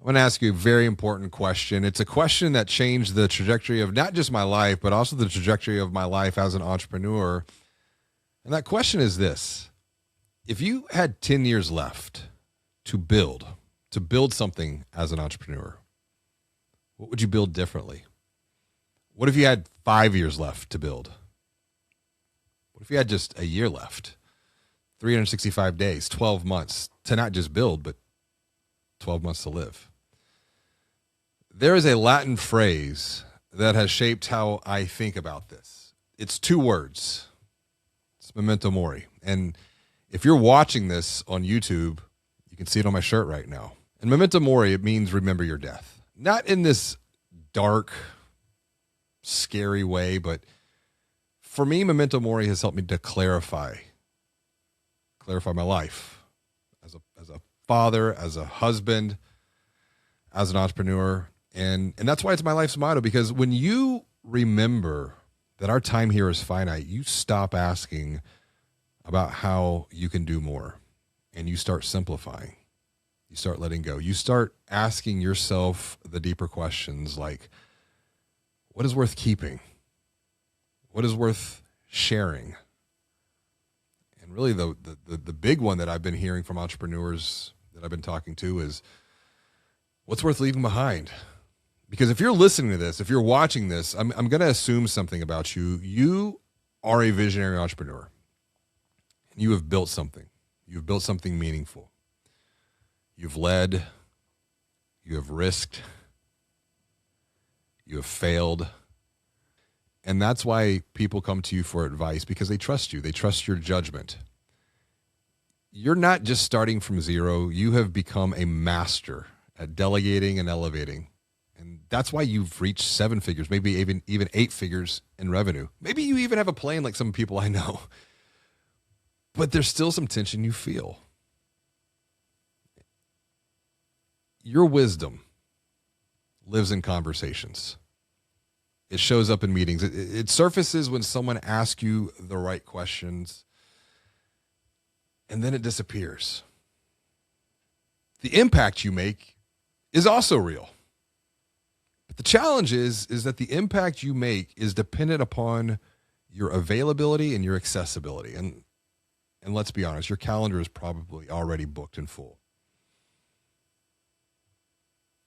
I'm going to ask you a very important question. It's a question that changed the trajectory of not just my life, but also the trajectory of my life as an entrepreneur. And that question is this: if you had 10 years left to build something as an entrepreneur, what would you build differently? What if you had 5 years left to build? What if you had just a year left? 365 days, 12 months to not just build, but 12 months to live. There is a Latin phrase that has shaped how I think about this. It's 2 words. It's Memento Mori. And if you're watching this on YouTube, you can see it on my shirt right now. And Memento Mori, it means remember your death. Not in this dark, scary way, but for me, Memento Mori has helped me to clarify my life as a father, as a husband, as an entrepreneur. And that's why it's my life's motto, because when you remember that our time here is finite, you stop asking about how you can do more, and you start simplifying. You start letting go. You start asking yourself the deeper questions like, what is worth keeping? What is worth sharing? And really the big one that I've been hearing from entrepreneurs that I've been talking to is, what's worth leaving behind? Because if you're listening to this, if you're watching this, I'm going to assume something about you. You are a visionary entrepreneur. You have built something. You've built something meaningful. You've led. You have risked. You have failed. And that's why people come to you for advice, because they trust you. They trust your judgment. You're not just starting from zero. You have become a master at delegating and elevating. And that's why you've reached 7 figures, maybe even 8 figures in revenue. Maybe you even have a plane like some people I know. But there's still some tension you feel. Your wisdom lives in conversations. It shows up in meetings. It surfaces when someone asks you the right questions, and then it disappears. The impact you make is also real. But the challenge is that the impact you make is dependent upon your availability and your accessibility. And let's be honest, your calendar is probably already booked in full.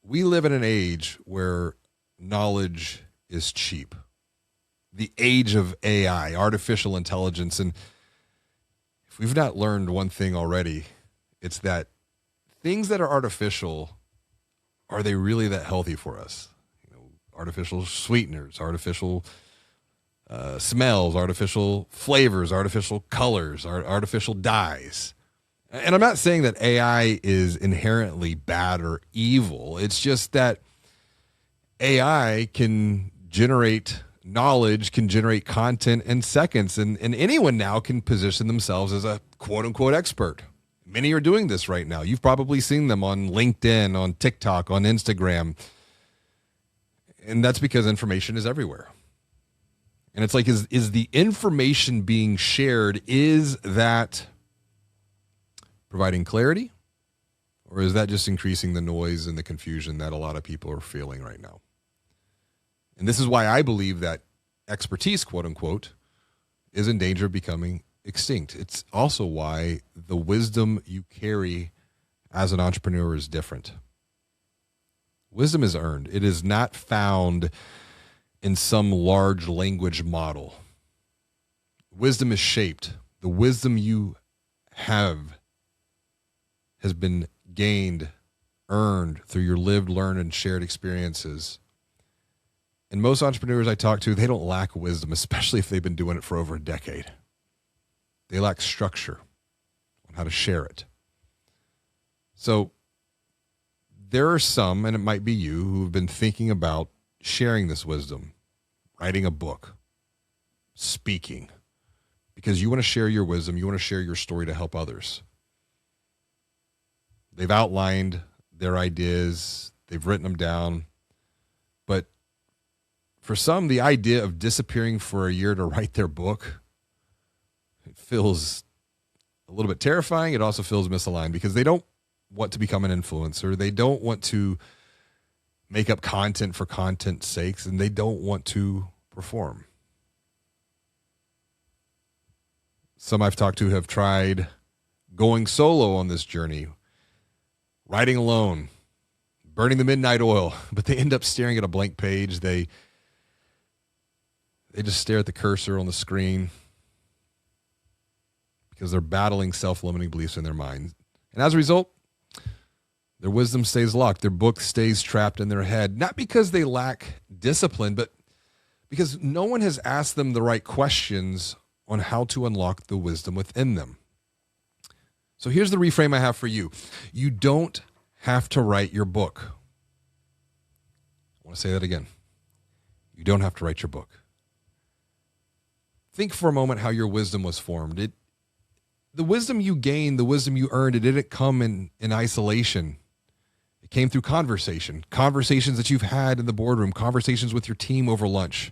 We live in an age where knowledge is cheap. The age of AI, artificial intelligence. And if we've not learned one thing already, it's that things that are artificial, are they really that healthy for us? Artificial sweeteners, artificial smells, artificial flavors, artificial colors, artificial dyes. And I'm not saying that AI is inherently bad or evil. It's just that AI can generate knowledge, can generate content in seconds. And anyone now can position themselves as a quote unquote expert. Many are doing this right now. You've probably seen them on LinkedIn, on TikTok, on Instagram. And that's because information is everywhere. And it's like, is the information being shared, is that providing clarity? Or is that just increasing the noise and the confusion that a lot of people are feeling right now? And this is why I believe that expertise, quote unquote, is in danger of becoming extinct. It's also why the wisdom you carry as an entrepreneur is different. Wisdom is earned. It is not found in some large language model. Wisdom is shaped. The wisdom you have has been gained, earned through your lived, learned, and shared experiences. And most entrepreneurs I talk to, they don't lack wisdom, especially if they've been doing it for over a decade. They lack structure on how to share it. So there are some, and it might be you, who have been thinking about sharing this wisdom, writing a book, speaking, because you want to share your wisdom, you want to share your story to help others. They've outlined their ideas, they've written them down, but for some, the idea of disappearing for a year to write their book, it feels a little bit terrifying. It also feels misaligned because they don't want to become an influencer. They don't want to make up content for content's sakes, and they don't want to perform. Some I've talked to have tried going solo on this journey, riding alone, burning the midnight oil, but they end up staring at a blank page. They just stare at the cursor on the screen because they're battling self-limiting beliefs in their mind. And as a result, their wisdom stays locked. Their book stays trapped in their head, not because they lack discipline, but because no one has asked them the right questions on how to unlock the wisdom within them. So here's the reframe I have for you. You don't have to write your book. I want to say that again. You don't have to write your book. Think for a moment how your wisdom was formed. The wisdom you gained, the wisdom you earned, it didn't come in isolation. It came through conversations that you've had in the boardroom, conversations with your team over lunch,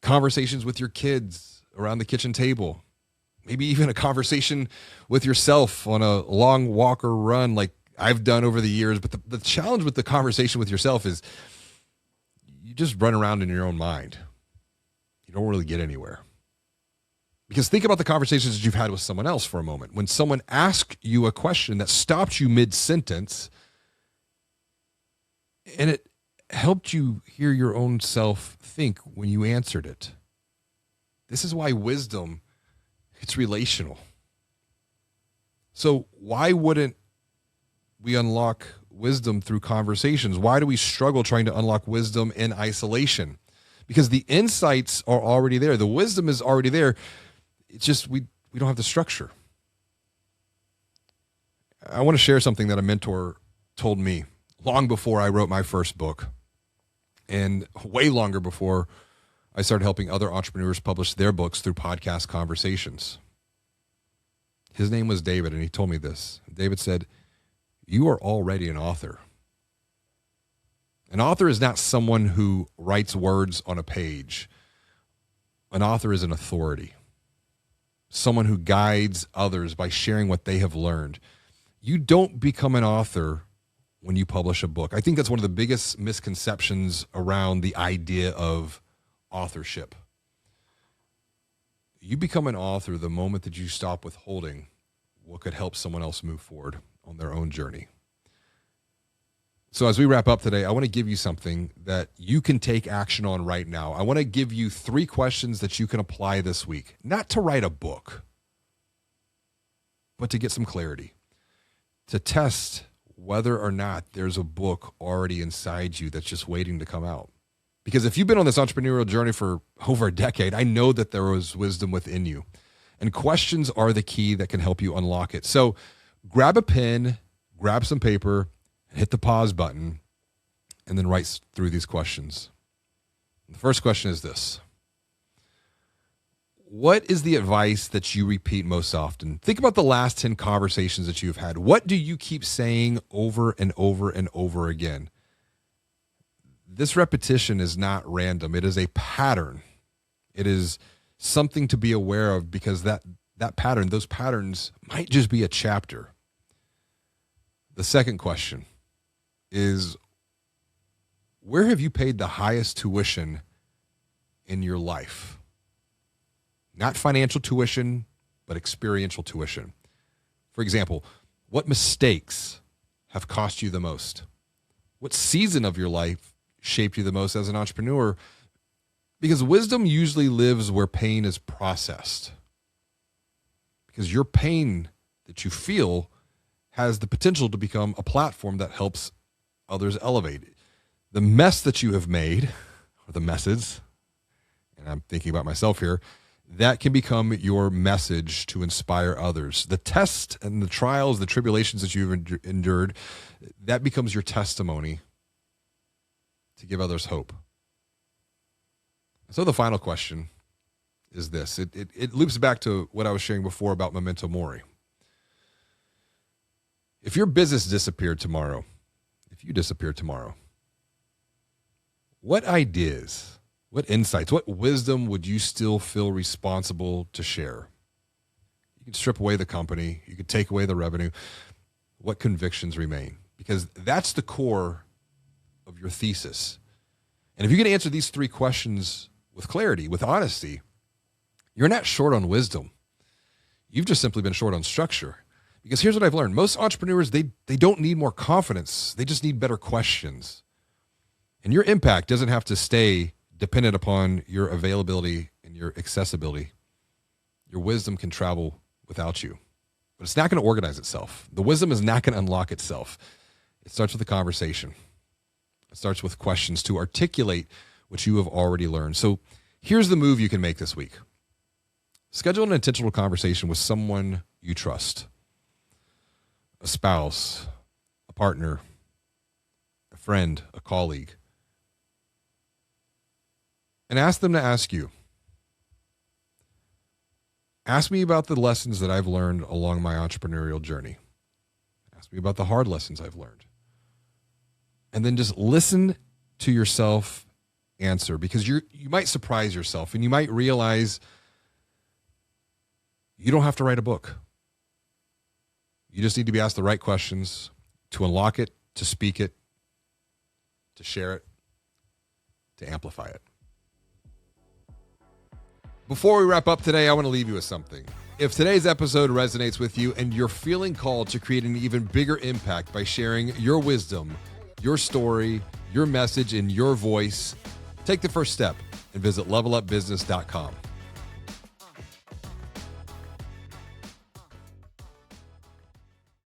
conversations with your kids around the kitchen table, maybe even a conversation with yourself on a long walk or run like I've done over the years. But the challenge with the conversation with yourself is you just run around in your own mind. You don't really get anywhere. Because think about the conversations that you've had with someone else for a moment. When someone asked you a question that stopped you mid-sentence and it helped you hear your own self think when you answered it. This is why wisdom, it's relational. So why wouldn't we unlock wisdom through conversations? Why do we struggle trying to unlock wisdom in isolation? Because the insights are already there. The wisdom is already there. It's just we don't have the structure. I want to share something that a mentor told me long before I wrote my first book and way longer before I started helping other entrepreneurs publish their books through podcast conversations. His name was David, and he told me this. David said, "You are already an author." An author is not someone who writes words on a page. An author is an authority, someone who guides others by sharing what they have learned. You don't become an author when you publish a book. I think that's one of the biggest misconceptions around the idea of authorship. You become an author the moment that you stop withholding what could help someone else move forward on their own journey. So as we wrap up today, I want to give you something that you can take action on right now. I want to give you 3 questions that you can apply this week, not to write a book, but to get some clarity, to test whether or not there's a book already inside you that's just waiting to come out. Because if you've been on this entrepreneurial journey for over a decade, I know that there was wisdom within you. And questions are the key that can help you unlock it. So grab a pen, grab some paper, hit the pause button, and then write through these questions. The first question is this. What is the advice that you repeat most often? Think about the last 10 conversations that you've had. What do you keep saying over and over and over again? This repetition is not random. It is a pattern. It is something to be aware of because that pattern, those patterns might just be a chapter. The second question is, where have you paid the highest tuition in your life? Not financial tuition, but experiential tuition. For example, what mistakes have cost you the most? What season of your life shaped you the most as an entrepreneur? Because wisdom usually lives where pain is processed. Because your pain that you feel has the potential to become a platform that helps others elevate. The mess that you have made, or the messes, and I'm thinking about myself here, that can become your message to inspire others. The tests and the trials, the tribulations that you've endured, that becomes your testimony to give others hope. So the final question is this. It loops back to what I was sharing before about Memento Mori. If your business disappeared tomorrow, if you disappeared tomorrow, what ideas, what insights, what wisdom would you still feel responsible to share? You could strip away the company. You could take away the revenue. what convictions remain? Because that's the core of your thesis. And if you can answer these 3 questions with clarity, with honesty, you're not short on wisdom. You've just simply been short on structure. Because here's what I've learned. Most entrepreneurs, they don't need more confidence. They just need better questions. And your impact doesn't have to stay dependent upon your availability and your accessibility. Your wisdom can travel without you, but it's not going to organize itself. The wisdom is not going to unlock itself. It starts with a conversation. It starts with questions to articulate what you have already learned. So here's the move you can make this week. Schedule an intentional conversation with someone you trust. A spouse, a partner, a friend, a colleague. And ask them to ask you. Ask me about the lessons that I've learned along my entrepreneurial journey. Ask me about the hard lessons I've learned. And then just listen to yourself answer, because you might surprise yourself and you might realize you don't have to write a book. You just need to be asked the right questions to unlock it, to speak it, to share it, to amplify it. Before we wrap up today, I want to leave you with something. If today's episode resonates with you and you're feeling called to create an even bigger impact by sharing your wisdom, your story, your message, and your voice, take the first step and visit levelupbusiness.com.